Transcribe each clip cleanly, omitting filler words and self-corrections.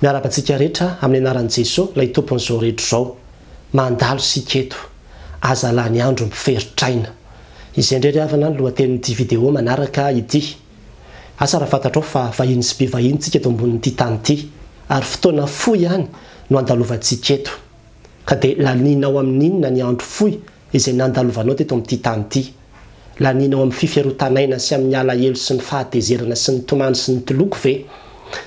miarapantsika rehetra amin'ny anaran'i Jesosy lay tompon'izao rehetra zao. Mandalo sika eto, aza lany andro miferotraina. Izay indray havana ny lohatenin'ity video manaraka ity. Asa raha fantatrao fa vahiny sy mpivahiny tsika eto ambonin'ity tany ity, ary fotoana fohy ihany no andalovantsika eto. Ka dia laninao amin'inona ny andro fohy izay nandalovanao teto amin'ity tany ity. Laninao amin'ny fiferotanaina sy amin'ny alahelo sy ny fahatezerana sy ny tomany sy ny toloko ve?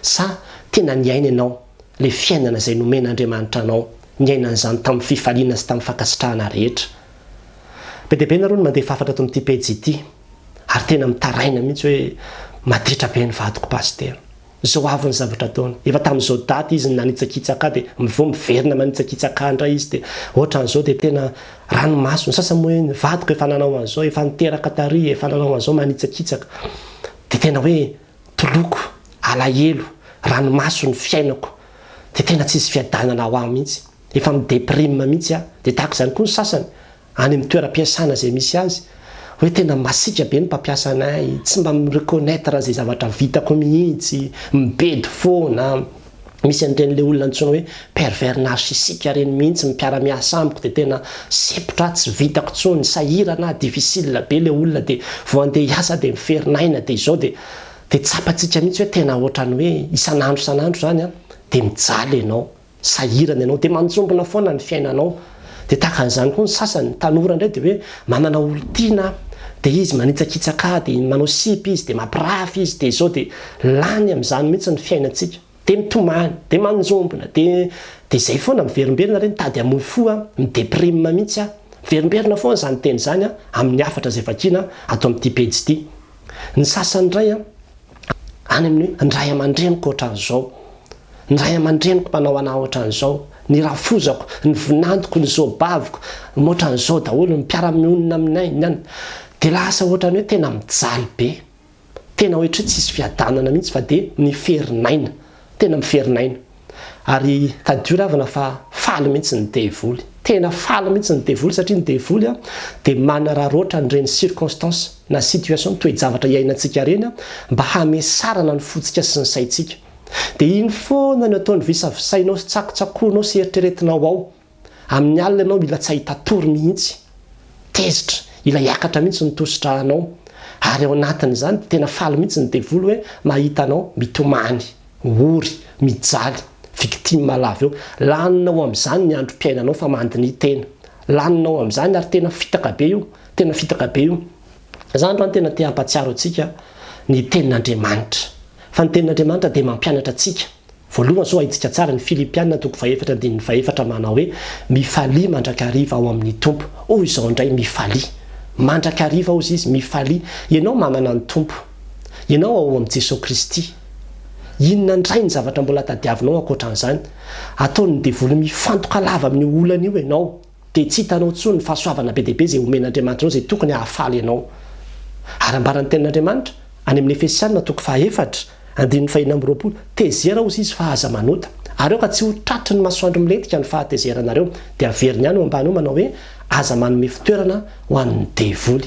Sa tena niaina ianao le fiainana izay nomen'Andriamanitra anao, niainan'izany tamin'ny fifaliana sy tamin'ny fankasitrahana rehetra. Be dia be nareo no mandeha fafatra ato amin'ity pejy ity, ary tena mitaraina mihitsy hoe maditra be ny vadiko pasteur. Zao avy ny zavatra ataony. Efa tamin'izao daty izy nanitsakitsaka dia miverina manitsakitsaka indray izy dia ohatran'izao dia tena ranomaso. Ny sasany moa hoe vadiko efa nanao an'izao, efa niteraka tary, efa nanao an'izao manitsakitsaka. Dia tena hoe toloko, alahelo, ranomaso ny fiainako. Dia tena tsisy fiadanana ho ahy mihitsy. Efa mideprime mihitsy aho. Dia tahaka izany koa ny sasany any amin'ny toeram-piasana izay misy azy. Hoe tena masika be ny mpampiasa anay, tsy mba mireconnaître izay zavatra vitako mihitsy, mibedy foana. Misy an'ireny olona antsoina hoe pervers narcissique ireny mihitsy miara-miasa amiko dia tena sepotra tsy vitako intsony, sahirana, difficile be le olona dia vao andeha hiasa dia miferinaina dia izao dia tsapantsika mihitsy hoe tena ohatrany hoe isan'andro zany dia mijaly ianao, sahirana ianao dia manjombona foana ny fiainanao. Dia tahaka an'izany koa ny sasany tanora indray dia hoe manana olon-tiana dia izy manitsakitsaka dia manao sipy izy dia mampirafy izy dia izao dia lany amin'izany mihitsy ny fiainantsika. Dia mitomany, dia manjombona, dia izay foana miverimberina ireny tady hamoy fo mideprime mihitsy miverimberina foana izany teny izany amin'ny hafatra izay vakiana ato amin'ity pejy ity. Ny sasany indray any amin'ny hoe ndray aman-dreniko ohatran'izao, ndray aman-dreniko mpanao anahy ohatran'izao, ny rafozako, ny vinantoko, ny zobaviko, ohatran'izao daholo ny mpiara-mionina aminay niany. Dia lasa ohatrany hoe tena mijaly be, tena hoe tsisy fiadanana mihitsy fa dia miferinaina, tena miferinaina. Ary kadio ravana fa faly mihitsy ny devoly, tena faly mihitsy ny devoly satria ny devoly dia manararoatra n'ireny circonstance na situation toe-javatra iainantsika ireny mba hamesarana ny fotsika sy ny saitsika. Dia iny foana ny ataony visavisainao sy tsakotsakoinao sy eritreretinao ao. Amin'ny alina ianao mila tsy ahitatory mihitsy, tezitra, ila hiakatra mihitsy ny tositrahanao. Ary ao anatin'izany tena faly mihitsy ny devoly hoe mahita anao mitomany, ory, mijaly, victime malava eo. Laninao amin'izany ny androm-piainanao fa mandiny tena. Laninao amin'izany ary tena fitaka be io, tena fitaka be io. Izany raha tena te hampatsiaro antsika ny tenin'Andriamanitra. Fa ny tenin'Andriamanitra dia mampianatra antsika. Voalohany zao ahitsika tsara ny Filipiana 4:4 manao hoe mifalia mandrakariva ao amin'ny tompo. Hoy izao indray mifalia. Mandrakariva hozy izy mifalia. Ianao manana ny tompo. Ianao ao amin'ny Jesosy Kristy. Inona indray ny zavatra mbola tadiavinao ankoatran'izany? Ataony devoly mifantoka lava amin'ny olana io ianao. Dia tsy hitanao intsony ny fahasoavana be dia be izay omen'Andriamanitra izay tokony hahafaly ianao. Ary ambaran'ny tenin'Andriamanitra any amin'ny Efesiana 4:5-20, tezera hozy izy fa aza manota. Ary ao ka tsy ho tratry ny masoandro milentika ny fahatezeranareo. Dia averiny ihany ao ambany ao manao hoe aza manome fitoerana ho an'ny devoly.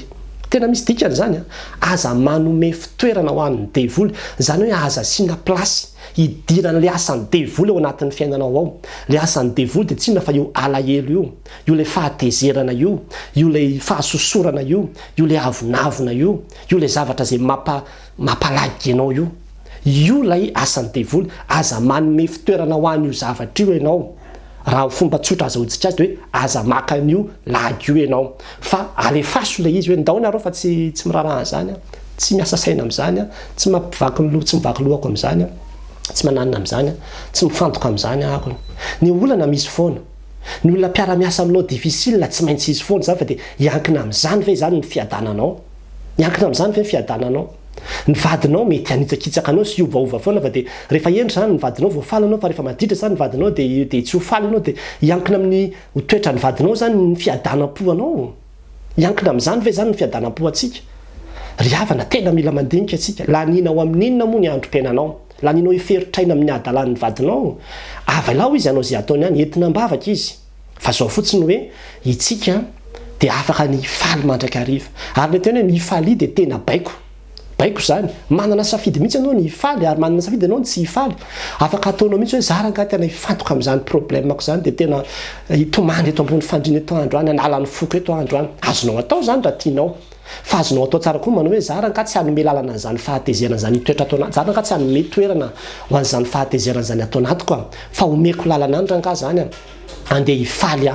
Tena misy dikany izany aza manome fitoerana ho an'ny devoly. Izany hoe aza asiana plasy hidiran'le asan'ny devoly ao anatin'ny fiainanao ao. Le asan'ny devoly dia tsy inona fa io alahelo io le fahatezerana io le fahasosorana io le avonavona io le zavatra izay mampalagy ianao io lay asan'ny devoly. Aza manome fitoerana ho an'io zavatra io ianao. Raha fomba tsotra aza hotsika azy dia hoe aza maka an'io lagy io ianao. Fa alefaso ilay izy hoe ndao nareo fa tsy miraharaha izany, tsy miasa saina amin'izany, tsy mampivaky loha, tsy mivaky lohako amin'izany, tsy mananina amin'izany, tsy mifantoka amin'izany ahako. Ny olana misy foana. Ny olona mpiara-miasa aminao difficile tsy maintsy izy foana izany fa dia hiankina amin'izany ve izany ny fiadananao? Hiankina amin'izany ve ny fiadananao? Ny vadinao mety hanitsakitsaka anao sy iovaova foana fa dia rehefa endry zany ny vadinao voafaly anao fa rehefa maditra zany ny vadinao dia tsy hofaly anao dia hiankina amin'ny toetra ny vadinao zany ny fiadanam-po anao. Hiankina amin'izany ve zany ny fiadanam-po antsika? Ry havana tena mila mandinika antsika. Laninao amin'inona moa ny androm-piainanao? Laninao hiferotraina amin'ny adalan'ny vadinao? Avalao izy anao izay ataony ihany, entina ambavaka izy. Fa zao fotsiny hoe itsika dia afaka ny faly mandrakariva. Ary le tena hoe mifalia dia tena baiko. baiko zany manana safidy mihitsy anao ny hifaly ary manana safidy anao tsy hifaly afaka ataonao mihitsy hoe zaranga tena hifantoka amin'izany problemako zany dia tena hitomany eto ambony fandrina eto andro any analany foko eto andro any azonao atao zany raha tianao fa azonao atao tsara koa manao hoe zaranga tsy hanome lalana an'izany fahatezerana zany toetra atao anaty zaranga tsy hanome toerana ho an'izany fahatezerana zany atao anaty koa fa omeko lalana any ranga zany andeha hifaly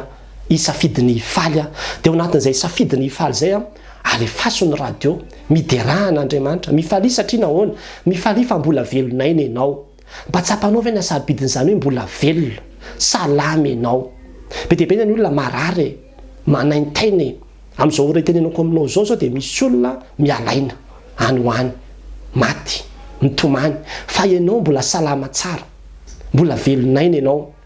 isafidiny hifaly dia ao anatin'izay safidiny hifaly zay alefasony radio miderahana Andriamanitra mifaly satria nahoana mifaly fa mbola velonaina ianao mba tsapanao ve nasabidin'izany hoe mbola velona salamy ianao be dia be ny olona marary manaintaina amin'izao ora itenenako aminao zao dia misy olona mialaina any ho any maty mitomany fa ianao mbola salama tsara mbola velonaina ianao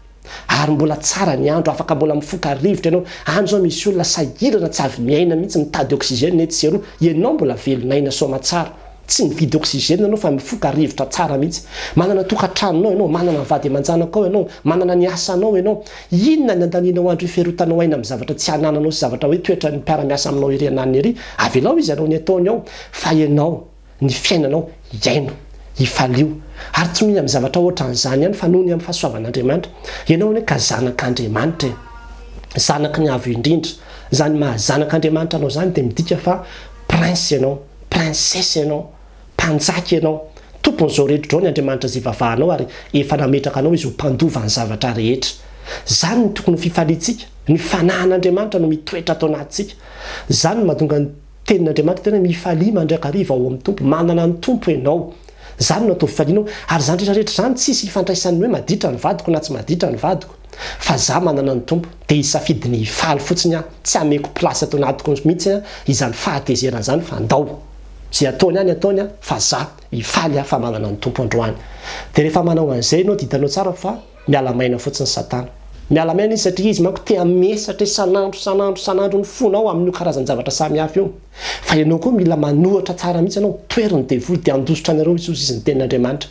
ary mbola tsara ny andro afaka mbola mifoka rivotra ianao any zao misy olona sahirana tsy avy miaina mihitsy mitady oxygène etsy zeroa ianao mbola velonaina soma tsara tsy mividy oxygène ianao fa mifoka rivotra tsara mihitsy manana tokantranonao ianao manana vady aman-janakao ianao manana ny asanao ianao inona ny andaninao andro iferotanao aina amin'ny zavatra tsy hanananao sy zavatra hoe toetra ny mpiara-miasa aminao ery anany ery avelao izy anao ny ataony ao fa ianao ny fiainanao iaino hifalio ary tsy mihina amin'ny zavatra ohatran'izany ihany fa noho ny amin'ny fahasoavan'Andriamanitra ianao hoe ka zanak'Andriamanitra zanaky ny avo indrindra zany mahazanak'Andriamanitra anao zany dia midika fa prince ianao princesse ianao mpanjaka ianao tompon'izao rehetra zao ny Andriamanitra zay vavahanao ary efa nametraka anao izy ho mpandova ny zavatra rehetra zany ny tokony fifaliantsika ny fanahan'Andriamanitra no mitoetra atao anatintsika zany no mahatonga ny tenin'Andriamanitra tena mifalia mandraikariva ao amin'ny tompo manana ny tompo ianao zany no atao fifalianao ary zany rehetrarehetra zany tsisy ifandraisany hoe maditra ny vadiko na tsy maditra ny vadiko fa za manana ny tompo dia hisafidy ny hifaly fotsiny tsy hameko plasy atao anatiko mihitsy izany fahatezerana zany fa andao zay ataony any ataony fa za hifaly fa manana ny tompo androany dia rehefa manao an'izay ianao dia hitanao tsara fa miala maina fotsiny satana miala maina izy satria izy manko tea mesatra sanandro ny fonao amin'io karazany zavatra samihafa io fa ianao koa mila manohatra tsara mihitsy anao toeriny devoly dia andositra anareo izy ny tenin'Andriamanitra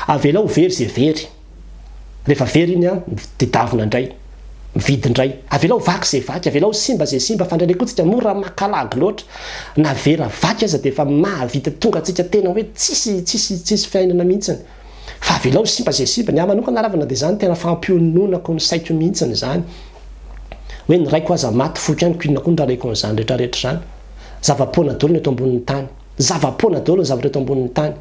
avelao very zay very rehefa very iny dia davina indray mividy indray avelao vaky zay vaky avelao simba zay simba fa ndraindray koa tsika mora makalagy loatra na vera vaky aza dia efa mahavita tonga atsika tena hoe tsisy fiainana mihitsiny fa avelao simba zay simba ny amanokana ravana dia zany tena fampiononako ny saiko mihitsiny zany hoe ny raiko aza maty foky ihany koinona koa ny raraiko an'izany rehetrarehetra zany zava-poana daholo ny eto ambonin'ny tany zava-poana daholo ny zavatra eto ambonin'ny tany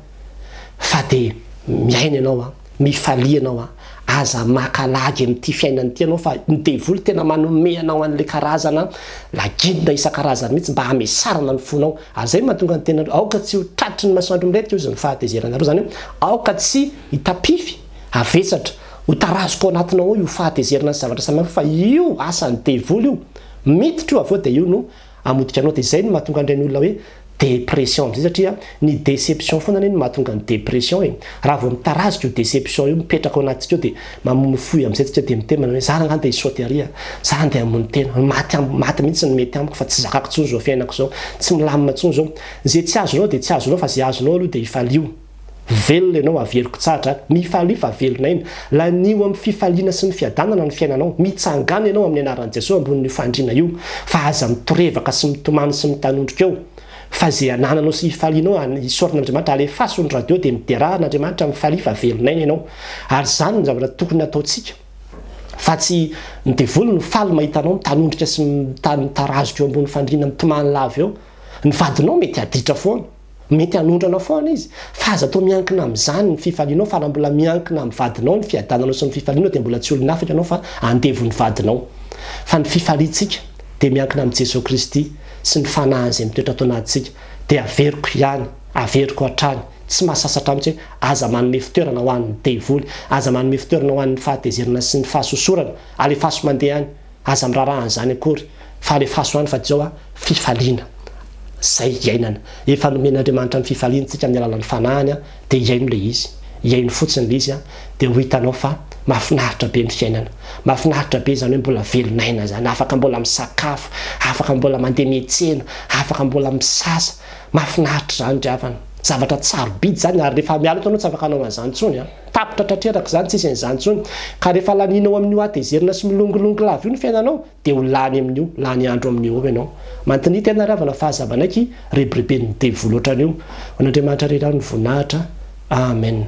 fa dia miaina ianao mifalia ianao aza makalagy amin'ity fiainany ity ianao fa ny devoly tena manome anao an'ilay karazana laginina isan-karazany mihitsy mba hamesarana ny fonao ary zay mahatonga ny tena aoka tsy ho tratry ny masoandro mirehitra io izy ny fahatezerana zany aoka tsy hitapify avetsatra ho tarazoko ao anatinao ao io fahatezerana ny zavatra samihafa fa io asan'ny devoly io miditra io avao dia io no amodika anao dia zay no mahatonga an'ireny olona hoe dépression am'izay satria ny déception foana ny mahatonga ny dépression raha vao mitarazika io déception io mipetraka ao anatsika io dia mamomofoy amin'izay tsika dia mitemana hoe zaranga dia hisaoteria za andeha hamon'ny tena maty mihitsy ny mety amiko fa tsy zakako tsony zao fiainako zao tsy milamina tsony zao zay tsy azonao dia tsy azonao fa zay azonao aloha dia hifalio velona ianao averiko tsara mifalia fa velonaina lanio amin'ny fifaliana sy ny fiadanana ny fiainanao mitsangana ianao amin'ny anaran'i Jesosy ambonin'io fandriana io fa aza mitorevaka sy mitomany sy mitanondrika eo fa zay anananao sy hifalianao isorin'Andriamanitra alefasony radio dia miderahan'Andriamanitra mifalia fa velonaina ianao ary zany ny zavatra tokony ataontsika fa tsy ny devoly no faly mahita anao mitanondrika sy mitarazika eo ambony fandriana mitomany lava eo ny vadinao mety aditra foana mety hanondrana foana izy fa aza atao miankina amin'izany ny fifalianao fa raha mbola miankina amin'ny vadinao ny fiadananao sy ny fifalianao dia mbola tsy olona afaka ianao fa andevo ny vadinao fa ny fifaliantsika dia miankina amin'i Jesosy Kristy sy ny fanahany izay mitoetra atao anatintsika dia averiko ihany averiko hatrany tsy mahasasatra amitsy hoe aza manome fitoerana ho an'ny devoly aza manome fitoerana ho an'ny fahatezerana sy ny fahasosorana alefaso mandeha any aza mirarahan'izany akory fa alefaso any fa zao fifaliana zay iainana efa nomen'Andriamanitra ny fifaliantsika amin'ny alalan'ny fanahany dia iaino ilay izy iaino fotsiny ilay izy dia ho hitanao fa mahafinaritra be ny fiainana mahafinaritra be zany hoe mbola velonaina zany afaka mbola misakafo afaka mbola mandeha miantsena afaka mbola misasa mahafinaritra zany dry havana zavatra tsarobidy zany ary rehefa miala eto anao tsy afaka hanao an'izany ntsony a tapitra tratreraka zany tsisy an'izany ntsony ka rehefa laninao amin'io atezerina sy milongolongo lava io ny fiainanao dia ho lany amin'io lany andro amin'io ao ianao mantiny tena ravana fahazavanaiky rebrebeny devoly ohatran'io an'Andriamanitra rerany voninahitra amen.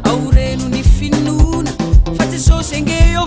Aureno ni finuna, fate so senge io